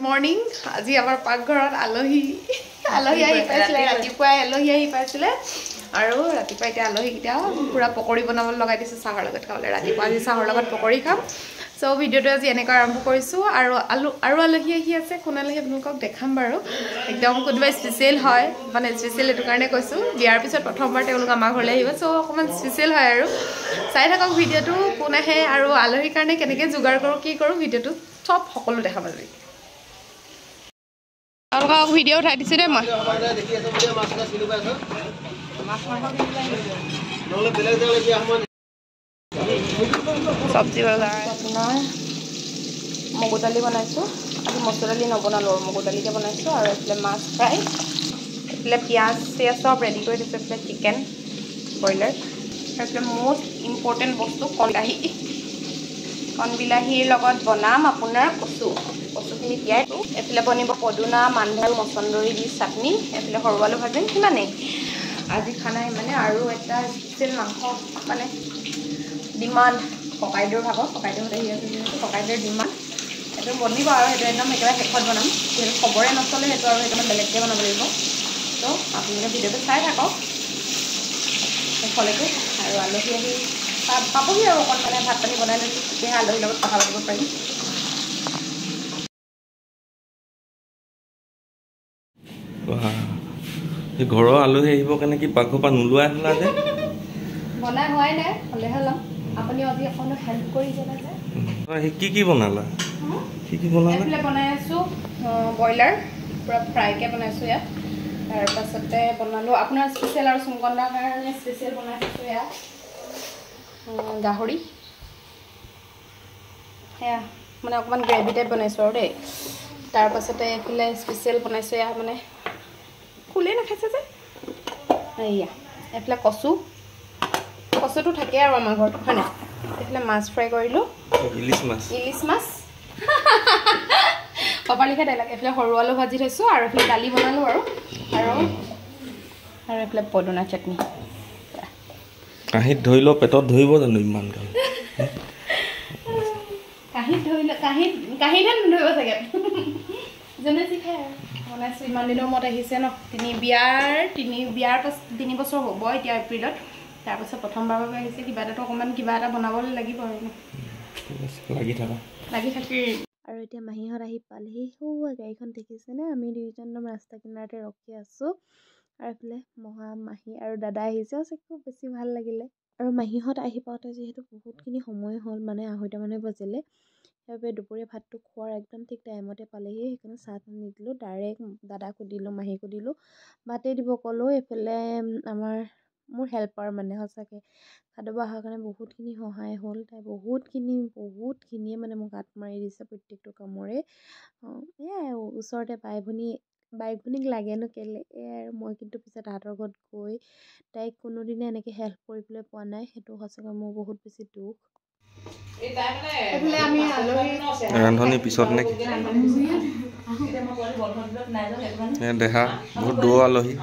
morning আজি আমাৰ পাকঘৰত আলহী আহি পাইছিলে ৰাতিপুৱাই আলহী আহি পাইছিলে আৰু ৰাতিপুৱা এতিয়া আলহীকেইটা পুৰা পকৰি বনাবলৈ লগাই দিছোঁ চাহৰ লগত খাবলৈ ৰাতিপুৱা আজি চাহৰ লগত পকৰি খাম সো ভিডিঅ'টো আজি এনেকৈ আৰম্ভ কৰিছোঁ আৰু আলহী আহি আছে কোন আলহী আপোনালোকক দেখাম বাৰু একদম কোনোবা স্পেচিয়েল হয় মানে স্পেচিয়েল এইটো কাৰণে কৈছোঁ বিয়াৰ পিছত প্ৰথমবাৰ তেওঁলোক আমাৰ ঘৰলৈ আহিব সো অকণমান স্পেচিয়েল হয় আৰু চাই থাকক ভিডিঅ'টো কোন আহে আৰু আলহীৰ কাৰণে কেনেকৈ যোগাৰ কৰোঁ কি কৰোঁ ভিডিঅ'টো সব সকলো দেখাম আজি আপোনালোকক ভিডিঅ' উঠাই দিছোঁ দেই মই চব্জি বজাৰ আপোনাৰ মগু দালি বনাইছোঁ আজি মচুৰ দালি নবনালোঁ আৰু মগু দালিকে বনাইছোঁ আৰু এইফালে মাছ ফ্ৰাই এইফালে পিঁয়াজ চিয়াজ চব ৰেডি কৰি দিছোঁ এইফালে চিকেন ব্ৰইলাৰ আৰু এইফালে মষ্ট ইম্পৰ্টেণ্ট বস্তু কণ বিলাহীৰ লগত বনাম আপোনাৰ কচুখিনি তিয়াই এইফালে বনিব পদুনা মানধা মচন্দৰী দি চাটনি এইফালে সৰু আলু ভাজিম সিমানেই আজি খানা মানে আৰু এটা স্পেচিয়েল মাংস মানে ডিমাণ্ড ককাইদেউৰ ভাগত ককাইদেউহঁতে আহি আছে যিহেতু ককাইদেউৰ ডিমাণ্ড সেইটো বনিব আৰু সেইটো একদম একেবাৰে শেষত বনাম যিহেতু খবৰে নচলে সেইটো আৰু সেইকাৰণে বেলেগকৈ বনাব লাগিব তো আপোনালোকে ভিডিঅ'টো চাই থাকক শেষলৈকে আৰু আলহী আহি পাবহি আৰু অকণ মানে ভাত পানী বনাই লৈছোঁ তেতিয়াহে আলহীৰ লগত কথা পাতিব পাৰিম ঘৰৰ আলহী আহিব কাৰণে কি পাকঘৰ পৰা নোলোৱাই হ'লা যে বনাই হোৱাই নাই হ'লেহে ল'ম আপুনি আজি অকণ হেল্প কৰি দিলে যে কি বনালা কি বনালা এইফালে বনাই আছোঁ ব্ৰইলাৰ পূৰা ফ্ৰাইকৈ বনাইছোঁ ইয়াত তাৰপাছতে বনালোঁ আপোনাৰ স্পেচিয়েল আৰু চুমকন্দাৰ কাৰণে স্পেচিয়েল বনাই থৈছোঁ ইয়াত গাহৰি সেয়া মানে অকণমান গ্ৰেভি টাইপ বনাইছোঁ আৰু দেই তাৰপাছতে এইফালে স্পেচিয়েল বনাইছোঁ এয়া মানে খুলেই নাখাইছে যে এয়া এইফালে কচুটো থাকেই আৰু আমাৰ ঘৰত হয় নাই এইফালে মাছ ফ্ৰাই কৰিলোঁ ইলিচ মাছ কপালিখা ডাইলগ এইফালে সৰু আলু ভাজি থৈছোঁ আৰু এইফালে দালি বনালোঁ আৰু এইফালে পদুনা চাটনি কাঁহীত ধৰি লওঁ পেটত ধৰিব জানো ইমান গাল কাঁহীতহে নধৰিব চাগে যোনে যি খায় আৰু বনাইছোঁ ইমান দিনৰ মূৰত আহিছে ন বিয়াৰ 3 বছৰ হ'ব এতিয়া এপ্ৰিলত তাৰপাছত প্ৰথমবাৰৰ বাবে আহিছে কিবা এটা বনাবলৈ লাগিব আৰু লাগি থাকি আৰু এতিয়া মাহীহঁত আহি পালেহি গাড়ীখন দেখিছেনে আমি দুয়োজন একদম ৰাস্তা কিনাৰতে ৰখি আছোঁ আৰু এইফালে মাহী আৰু দাদা আহিছে খুব বেছি ভাল লাগিলে আৰু মাহীহঁত আহি পাওঁতে যিহেতু বহুতখিনি সময় হ'ল মানে 2:30 বাজিলে সেইবাবে দুপৰীয়া ভাতটো খোৱাৰ একদম ঠিক টাইমতে পালেহি সেইকাৰণে চাহ নিদিলোঁ ডাইৰেক্ট দাদাক সুধিলোঁ মাহীক সুধিলোঁ ভাতেই দিব ক'লোঁ এইফালে মোৰ হেল্পাৰ মানে সঁচাকৈ খাদব অহাৰ কাৰণে বহুতখিনি সহায় হ'ল তাই বহুতখিনিয়ে মানে মোক হাত মাৰি দিছে প্ৰত্যেকটো কামৰে এয়াই ওচৰতে বাই ভনীক লাগেনো কেলে আৰু মই কিন্তু পিছত তাহাঁতৰ ঘৰত গৈ তাইক কোনোদিনে এনেকৈ হেল্প কৰিবলৈ পোৱা নাই সেইটো সঁচাকৈ মোৰ বহুত বেছি দুখ ৰান্ধনি পিছত নে দেহা বহুত দূৰ আলহী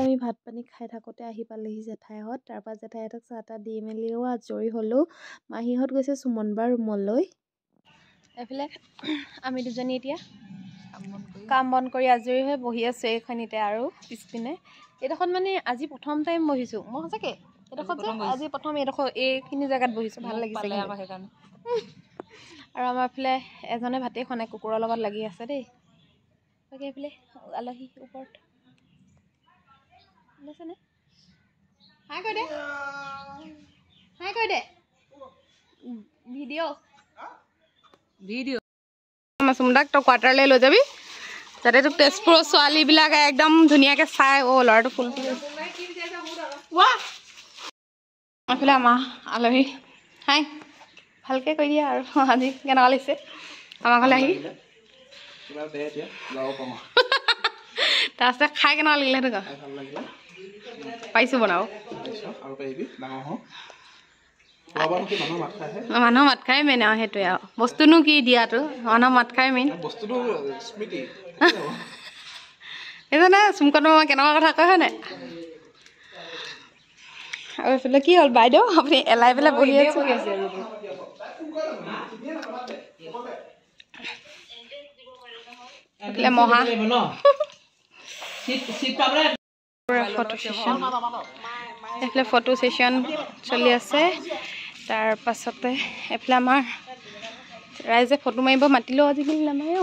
আমি ভাত পানী খাই থাকোঁতে আহি পালেহি জেঠাইহঁত তাৰপৰা জেঠাইহঁতক চাহ তাহ দি মেলিও আজৰি হ'লোঁ মাহীহঁত গৈছে সুমনবাৰ ৰুমলৈ এইফালে আমি দুজনী এতিয়া কাম বন কৰি আজৰি হৈ বহি আছোঁ এইখিনিতে আৰু পিছপিনে এইডোখৰত মানে আজি প্ৰথম টাইম বহিছোঁ মই সঁচাকৈ এইডোখৰত আজি প্ৰথম এইখিনি জেগাত বহিছোঁ ভাল লাগিছে সেইকাৰণে আৰু আমাৰ এইফালে এজনে ভাতেই খোৱা নাই কুকুৰৰ লগত লাগি আছে দেই বাকী এইফালে আলহী ওপৰত দেখিছেনে হাই কৈ দে ভিডিঅ' চুমদাক তই কোৱাৰ্টাৰলৈ লৈ যাবি যাতে তোক তেজপুৰৰ ছোৱালীবিলাকে একদম ধুনীয়াকৈ চাই ল'ৰাটো ফুল এইফালে আমাৰ আলহী হাই ভালকৈ কৈ দিয়া আৰু আজি কেনেকুৱা লাগিছে আমাৰ ঘৰলৈ আহি তাৰপিছত খাই কেনেকুৱা লাগিলে সেইটো পাৰিছোঁ বনাব মানুহ মাত খাই মেইন আৰু সেইটোৱে আৰু বস্তুনো কি দিয়াটো মানুহ মাত খাই মেইন এইজনে চুমকণ কেনেকুৱা কথা কয় হয় নাই আৰু এইফালে কি হ'ল বাইদেউ আপুনি এলাই পেলাই বহি আছে এইফালে মহা এইফালে ফটো সেশন চলি আছে তাৰ পাছতে এইফালে আমাৰ ৰাইজে ফটো মাৰিব মাতিলেও আজিকালি নামাৰে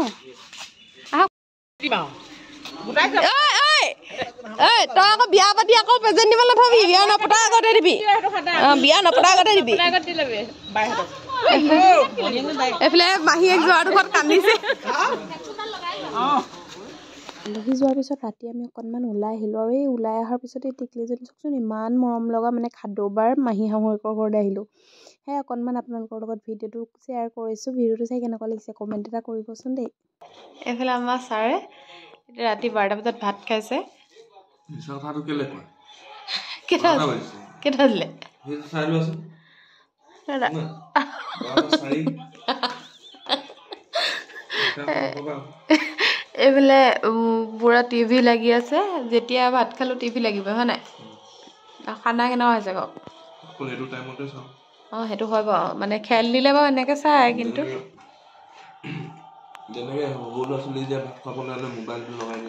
তই আকৌ বিয়া পাতি আকৌ প্ৰেজেণ্ট দিব নাথাবি বিয়া নপতা আগতে দিবি বিয়া নপতা আগতে দিবি এইফালে মাহীয়েক যোৱাৰ ঘৰত কান্দিছে আলহী যোৱাৰ পিছত ৰাতি আমি অকণমান ওলাই আহিলোঁ আৰু এই ওলাই অহাৰ পিছতে টিকলিজনী চাওকচোন ইমান মৰম লগা মানে খাদৌবাৰ মাহী শাহুৱেকৰ ঘৰলৈ আহিলোঁ সেই অকণমান আপোনালোকৰ লগত ভিডিঅ'টো শ্বেয়াৰ কৰিছোঁ ভিডিঅ'টো চাই কেনেকুৱা লাগিছে কমেণ্ট এটা কৰিবচোন দেই এইফালে আমাৰ ছাৰে ৰাতি 12টা বজাত ভাত খাইছে কেইটা দিলে এইফালে পুৰা টিভি লাগি আছে যেতিয়া ভাত খালোঁ টিভি লাগিব হয় নাই খানা কেনেকুৱা হৈছে কওক অঁ সেইটো হয় বাৰু মানে খেল দিলে বাৰু এনেকৈ চাই কিন্তু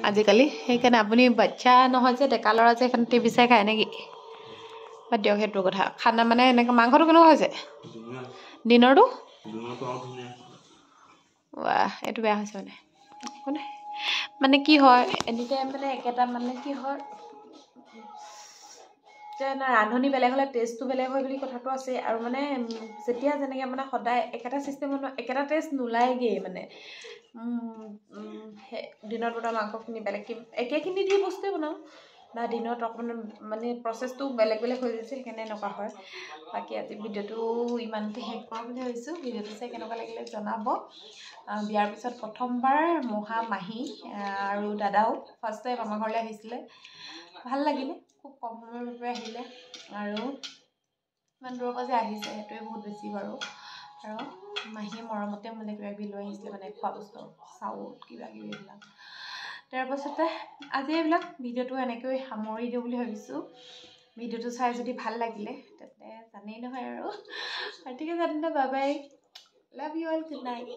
আজিকালি সেইকাৰণে আপুনি বাচ্ছা নহয় যে ডেকা ল'ৰা যে সেইকাৰণে টিভি চাই খায় নেকি বাদ দিয়ক সেইটো কথা খানা মানে এনেকৈ মাংসটো কেনেকুৱা হৈছে দিনৰটো ৱাহ এইটো বেয়া হৈছে মানে মানে কি হয় এনিটাইম মানে একেটা মানে কি হয় যে ৰান্ধনি বেলেগ হ'লে টেষ্টটো বেলেগ হয় বুলি কথাটো আছে আৰু মানে যেতিয়া যেনেকৈ মানে সদায় একেটা চিষ্টেমত একেটা টেষ্ট নোলায়গৈ মানে দিনত বনোৱা মাংসখিনি বেলেগ একেখিনি দি বস্তুৱে বনাওঁ বা দিনত অকণমান মানে প্ৰচেছটো বেলেগ বেলেগ হৈ গৈছে সেইকাৰণে এনেকুৱা হয় বাকী আজি ভিডিঅ'টো ইমানতে শেষ কৰা বুলি ভাবিছোঁ ভিডিঅ'টো চাই কেনেকুৱা লাগিলে জনাব বিয়াৰ পিছত প্ৰথমবাৰ মহা মাহী আৰু দাদাও ফাৰ্ষ্ট টাইম আমাৰ ঘৰলৈ আহিছিলে ভাল লাগিলে খুব কম সময়ৰ বাবে আহিলে আৰু ইমান দূৰৰ পৰা যে আহিছে সেইটোৱে বহুত বেছি বাৰু আৰু মাহীয়ে মৰমতে মানে কিবা কিবি লৈ আহিছিলে মানে খোৱা বস্তু চাউল কিবা কিবি এইবিলাক তাৰপাছতে আজি এইবিলাক ভিডিঅ'টো এনেকৈ সামৰি দিওঁ বুলি ভাবিছোঁ ভিডিঅ'টো চাই যদি ভাল লাগিলে তেন্তে জানেই নহয় আৰু ঠিক আছে তেন্তে bye bye love you all good night